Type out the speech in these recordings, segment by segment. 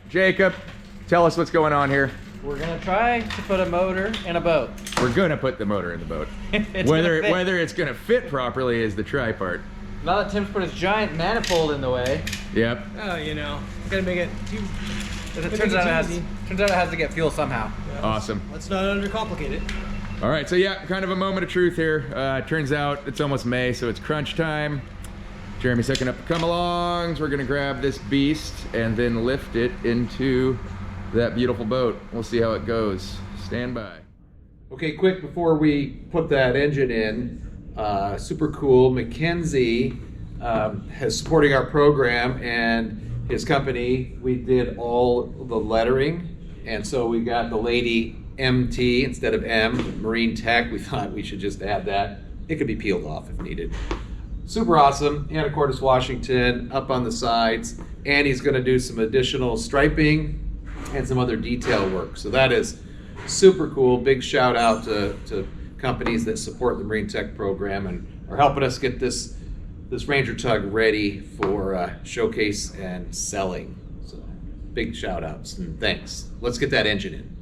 Jacob, tell us what's going on here. We're gonna try to put a motor in a boat. We're gonna put the motor in the boat. Whether it's gonna fit properly is the try part. Now that Tim's put his giant manifold in the way. Yep. Oh, gotta make it too. It turns out it has to get fuel somehow. Yeah, Awesome. Let's not undercomplicate it. All right, so yeah, kind of a moment of truth here. Turns out it's almost May, so it's crunch time. Jeremy's hooking up the come-alongs. We're gonna grab this beast and then lift it into that beautiful boat. We'll see how it goes. Stand by. Okay, quick before we put that engine in, super cool. Mackenzie is supporting our program, and his company, we did all the lettering, and so we got the lady MT instead of M, Marine Tech. We thought we should just add that. It could be peeled off if needed. Super awesome. Anacortes, Washington, up on the sides, and he's going to do some additional striping and some other detail work. So that is super cool. Big shout out to companies that support the Marine Tech program and are helping us get this Ranger Tug ready for showcase and selling. So big shout outs and thanks. Let's get that engine in.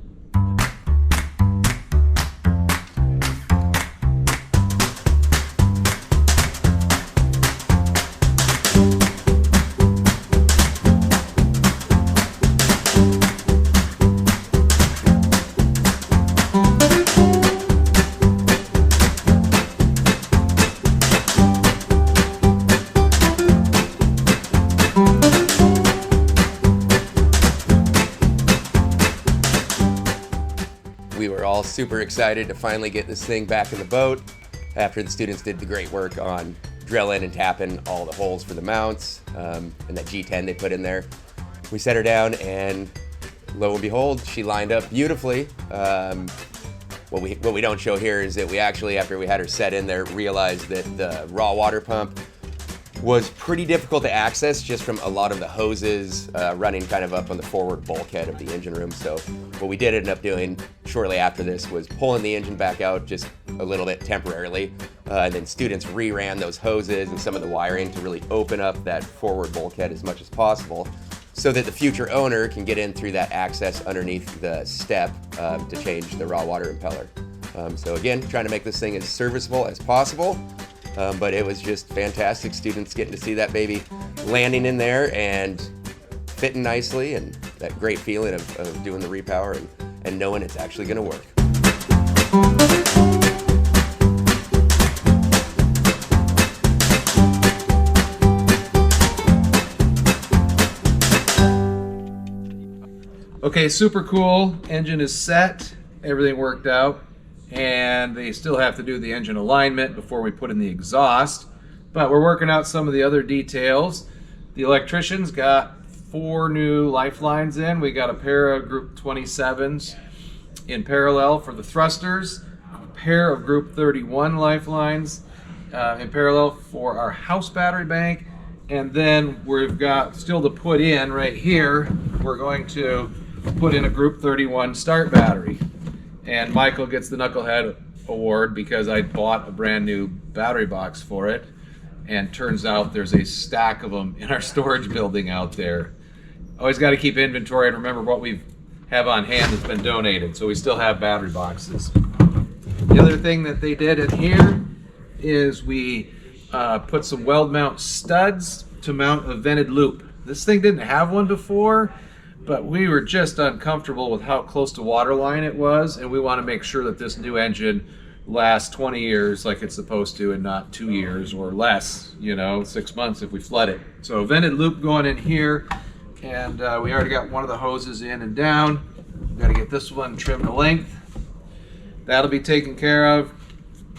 We were all super excited to finally get this thing back in the boat after the students did the great work on drilling and tapping all the holes for the mounts and that G10 they put in there. We set her down and lo and behold, she lined up beautifully. What we don't show here is that we actually, after we had her set in there, realized that the raw water pump was pretty difficult to access just from a lot of the hoses running kind of up on the forward bulkhead of the engine room. So what we did end up doing shortly after this was pulling the engine back out just a little bit temporarily. And then students re-ran those hoses and some of the wiring to really open up that forward bulkhead as much as possible so that the future owner can get in through that access underneath the step to change the raw water impeller. So again, trying to make this thing as serviceable as possible. But it was just fantastic. Students getting to see that baby landing in there and fitting nicely, and that great feeling of doing the repower and knowing it's actually going to work. Okay, super cool. Engine is set. Everything worked out. And they still have to do the engine alignment before we put in the exhaust. But we're working out some of the other details. The electricians got 4 new lifelines in. We got a pair of group 27s in parallel for the thrusters, a pair of group 31 lifelines in parallel for our house battery bank, and then we've got still to put in right here, we're going to put in a group 31 start battery. And Michael gets the Knucklehead Award because I bought a brand new battery box for it. And turns out there's a stack of them in our storage building out there. Always got to keep inventory and remember what we have on hand that's been donated. So we still have battery boxes. The other thing that they did in here is we put some weld mount studs to mount a vented loop. This thing didn't have one before, but we were just uncomfortable with how close to waterline it was, and we want to make sure that this new engine lasts 20 years like it's supposed to and not 2 years or less, 6 months if we flood it. So a vented loop going in here, and we already got one of the hoses in and down. We've got to get this one trimmed to length. That'll be taken care of.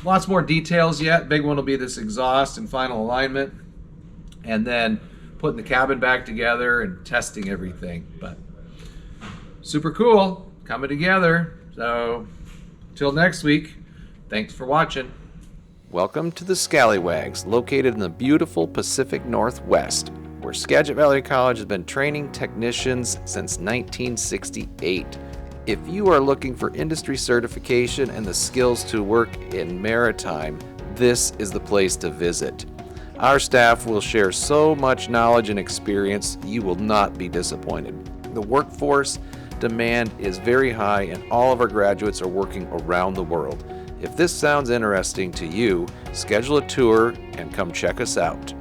Lots more details yet. Big one will be this exhaust and final alignment, and then putting the cabin back together and testing everything. But super cool, coming together. So till next week, thanks for watching. Welcome to the Scallywags, located in the beautiful Pacific Northwest, where Skagit Valley College has been training technicians since 1968. If you are looking for industry certification and the skills to work in maritime, this is the place to visit. Our staff will share so much knowledge and experience, you will not be disappointed. The workforce demand is very high, and all of our graduates are working around the world. If this sounds interesting to you, schedule a tour and come check us out.